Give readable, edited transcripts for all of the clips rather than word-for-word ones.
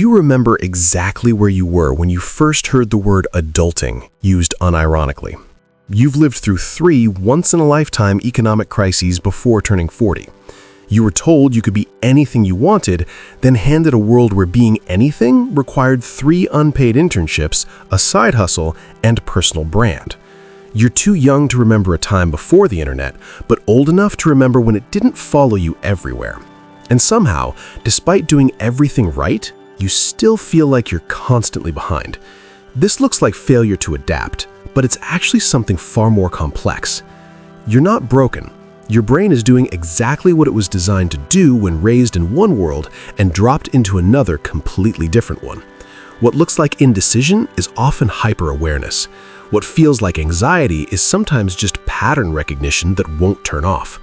you remember exactly where you were when you first heard the word adulting used unironically? You've lived through 3 once-in-a-lifetime economic crises before turning 40. You were told you could be anything you wanted, then handed a world where being anything required 3 unpaid internships, a side hustle, and a personal brand. You're too young to remember a time before the internet, but old enough to remember when it didn't follow you everywhere. And somehow, despite doing everything right, you still feel like you're constantly behind. This looks like failure to adapt, but it's actually something far more complex. You're not broken. Your brain is doing exactly what it was designed to do when raised in one world and dropped into another completely different one. What looks like indecision is often hyper-awareness. What feels like anxiety is sometimes just pattern recognition that won't turn off.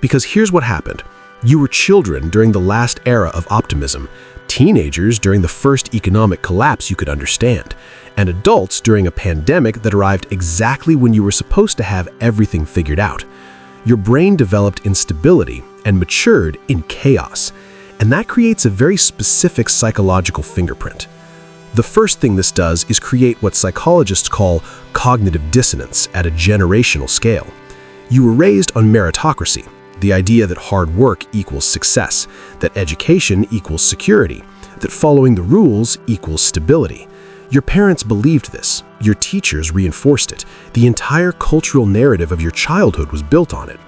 Because here's what happened. You were children during the last era of optimism, teenagers during the first economic collapse you could understand, and adults during a pandemic that arrived exactly when you were supposed to have everything figured out. Your brain developed in stability and matured in chaos, and that creates a very specific psychological fingerprint. The first thing this does is create what psychologists call cognitive dissonance at a generational scale. You were raised on meritocracy, the idea that hard work equals success, that education equals security, that following the rules equals stability. Your parents believed this. Your teachers reinforced it. The entire cultural narrative of your childhood was built on it.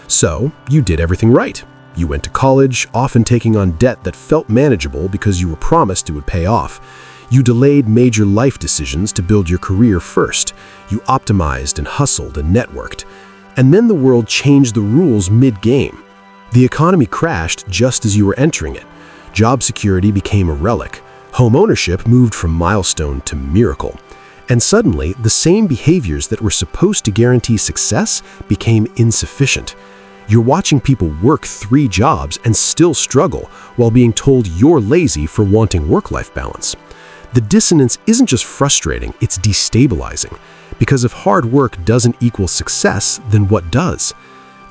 So, you did everything right. You went to college, often taking on debt that felt manageable because you were promised it would pay off. You delayed major life decisions to build your career first. You optimized and hustled and networked. And then the world changed the rules mid-game. The economy crashed just as you were entering it. Job security became a relic. Home ownership moved from milestone to miracle. And suddenly, the same behaviors that were supposed to guarantee success became insufficient. You're watching people work 3 jobs and still struggle while being told you're lazy for wanting work-life balance. The dissonance isn't just frustrating, it's destabilizing. Because if hard work doesn't equal success, then what does?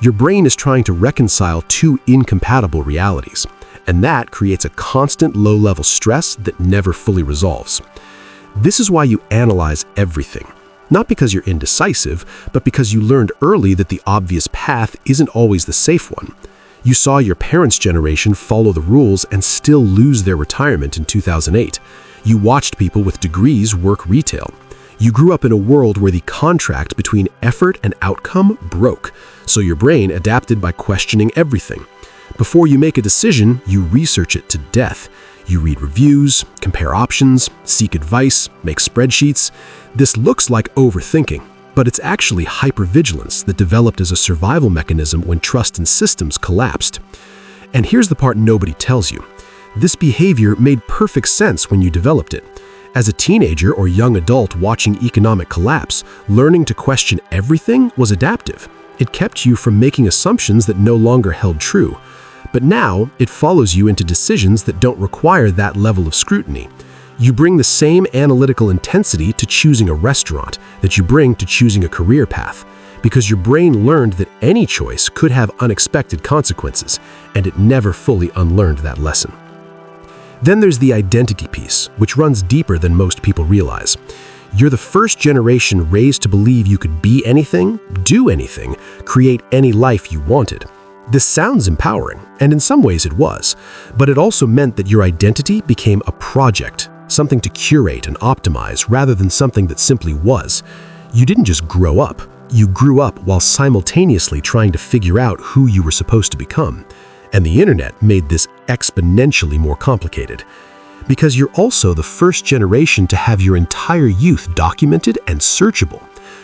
Your brain is trying to reconcile 2 incompatible realities, and that creates a constant low-level stress that never fully resolves. This is why you analyze everything. Not because you're indecisive, but because you learned early that the obvious path isn't always the safe one. You saw your parents' generation follow the rules and still lose their retirement in 2008. You watched people with degrees work retail. You grew up in a world where the contract between effort and outcome broke, so your brain adapted by questioning everything. Before you make a decision, you research it to death. You read reviews, compare options, seek advice, make spreadsheets. This looks like overthinking, but it's actually hypervigilance that developed as a survival mechanism when trust in systems collapsed. And here's the part nobody tells you. This behavior made perfect sense when you developed it. As a teenager or young adult watching economic collapse, learning to question everything was adaptive. It kept you from making assumptions that no longer held true. But now, it follows you into decisions that don't require that level of scrutiny. You bring the same analytical intensity to choosing a restaurant that you bring to choosing a career path, because your brain learned that any choice could have unexpected consequences, and it never fully unlearned that lesson. Then there's the identity piece, which runs deeper than most people realize. You're the first generation raised to believe you could be anything, do anything, create any life you wanted. This sounds empowering, and in some ways it was, but it also meant that your identity became a project, something to curate and optimize rather than something that simply was. You didn't just grow up, you grew up while simultaneously trying to figure out who you were supposed to become. And the internet made this exponentially more complicated. Because you're also the first generation to have your entire youth documented and searchable.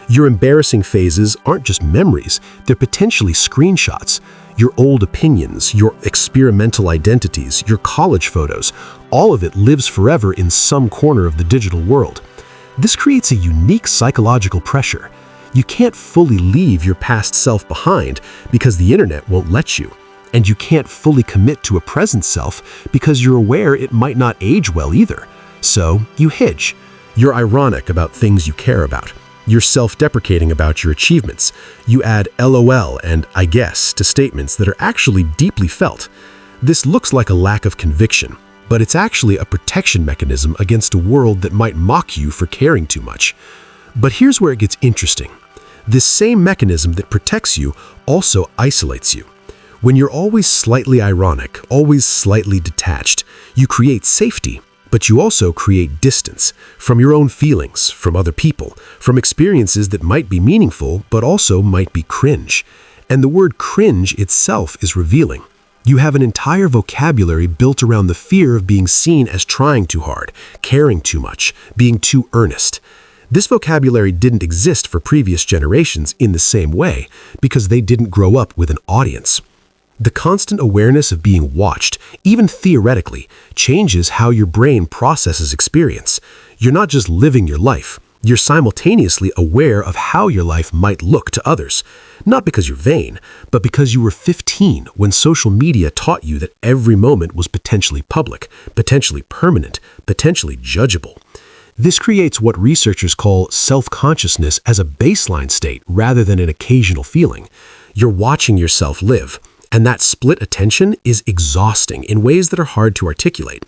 Your embarrassing phases aren't just memories, they're potentially screenshots. Your old opinions, your experimental identities, your college photos, all of it lives forever in some corner of the digital world. This creates a unique psychological pressure. You can't fully leave your past self behind because the internet won't let you. And you can't fully commit to a present self because you're aware it might not age well either. So you hedge. You're ironic about things you care about. You're self-deprecating about your achievements. You add LOL and I guess to statements that are actually deeply felt. This looks like a lack of conviction, but it's actually a protection mechanism against a world that might mock you for caring too much. But here's where it gets interesting. This same mechanism that protects you also isolates you. When you're always slightly ironic, always slightly detached, you create safety, but you also create distance from your own feelings, from other people, from experiences that might be meaningful, but also might be cringe. And the word cringe itself is revealing. You have an entire vocabulary built around the fear of being seen as trying too hard, caring too much, being too earnest. This vocabulary didn't exist for previous generations in the same way because they didn't grow up with an audience. The constant awareness of being watched, even theoretically, changes how your brain processes experience. You're not just living your life. You're simultaneously aware of how your life might look to others. Not because you're vain, but because you were 15 when social media taught you that every moment was potentially public, potentially permanent, potentially judgeable. This creates what researchers call self-consciousness as a baseline state rather than an occasional feeling. You're watching yourself live, and that split attention is exhausting in ways that are hard to articulate.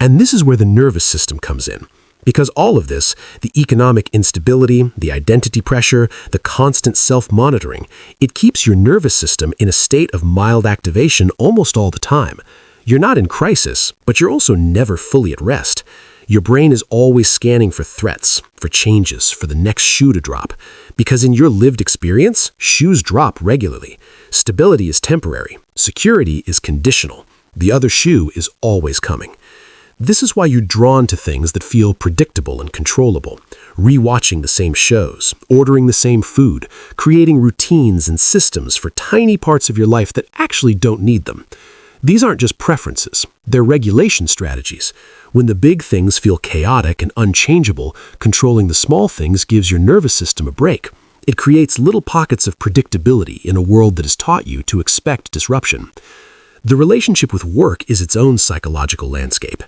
And this is where the nervous system comes in. Because all of this, the economic instability, the identity pressure, the constant self-monitoring, it keeps your nervous system in a state of mild activation almost all the time. You're not in crisis, but you're also never fully at rest. Your brain is always scanning for threats, for changes, for the next shoe to drop. Because in your lived experience, shoes drop regularly. Stability is temporary. Security is conditional. The other shoe is always coming. This is why you're drawn to things that feel predictable and controllable. Rewatching the same shows, ordering the same food, creating routines and systems for tiny parts of your life that actually don't need them. These aren't just preferences, they're regulation strategies. When the big things feel chaotic and unchangeable, controlling the small things gives your nervous system a break. It creates little pockets of predictability in a world that has taught you to expect disruption. The relationship with work is its own psychological landscape.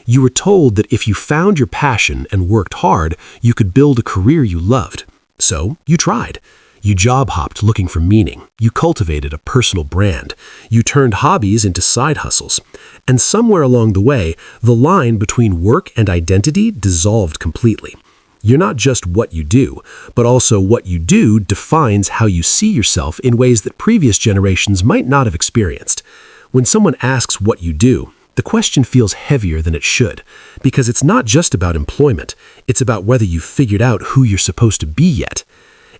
You were told that if you found your passion and worked hard, you could build a career you loved. So you tried. You job hopped looking for meaning. You cultivated a personal brand. You turned hobbies into side hustles. And somewhere along the way, the line between work and identity dissolved completely. You're not just what you do, but also what you do defines how you see yourself in ways that previous generations might not have experienced. When someone asks what you do, the question feels heavier than it should, because it's not just about employment, it's about whether you've figured out who you're supposed to be yet.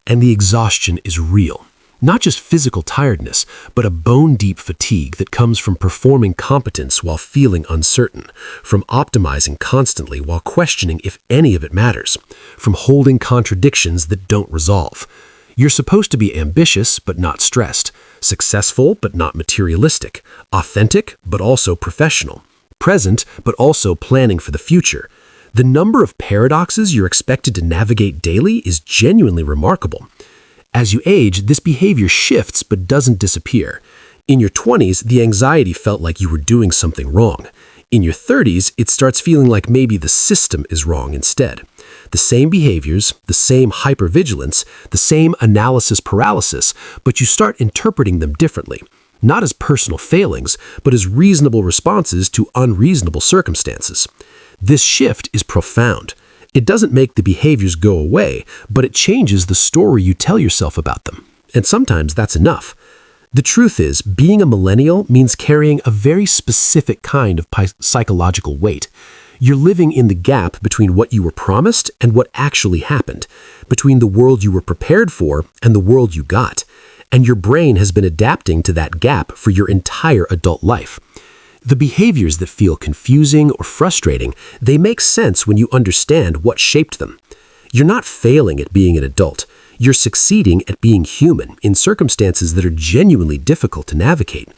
And the exhaustion is real. Not just physical tiredness, but a bone-deep fatigue that comes from performing competence while feeling uncertain, from optimizing constantly while questioning if any of it matters, from holding contradictions that don't resolve. You're supposed to be ambitious but not stressed, successful but not materialistic, authentic but also professional, present but also planning for the future. The number of paradoxes you're expected to navigate daily is genuinely remarkable. As you age, this behavior shifts but doesn't disappear. In your 20s, the anxiety felt like you were doing something wrong. In your 30s, it starts feeling like maybe the system is wrong instead. The same behaviors, the same hypervigilance, the same analysis paralysis, but you start interpreting them differently. Not as personal failings, but as reasonable responses to unreasonable circumstances. This shift is profound. It doesn't make the behaviors go away, but it changes the story you tell yourself about them. And sometimes that's enough. The truth is, being a millennial means carrying a very specific kind of psychological weight. You're living in the gap between what you were promised and what actually happened, between the world you were prepared for and the world you got. And your brain has been adapting to that gap for your entire adult life. The behaviors that feel confusing or frustrating, they make sense when you understand what shaped them. You're not failing at being an adult. You're succeeding at being human in circumstances that are genuinely difficult to navigate.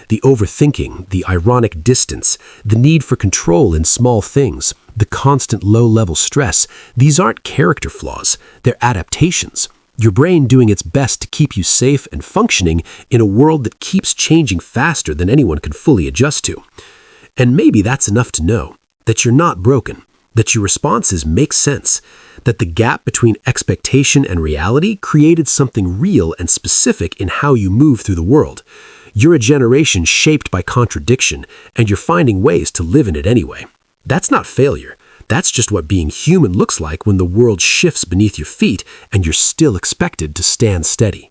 The overthinking, the ironic distance, the need for control in small things, the constant low-level stress, these aren't character flaws, they're adaptations. Your brain doing its best to keep you safe and functioning in a world that keeps changing faster than anyone can fully adjust to. And maybe that's enough to know that you're not broken, that your responses make sense, that the gap between expectation and reality created something real and specific in how you move through the world. You're a generation shaped by contradiction, and you're finding ways to live in it anyway. That's not failure. That's just what being human looks like when the world shifts beneath your feet and you're still expected to stand steady.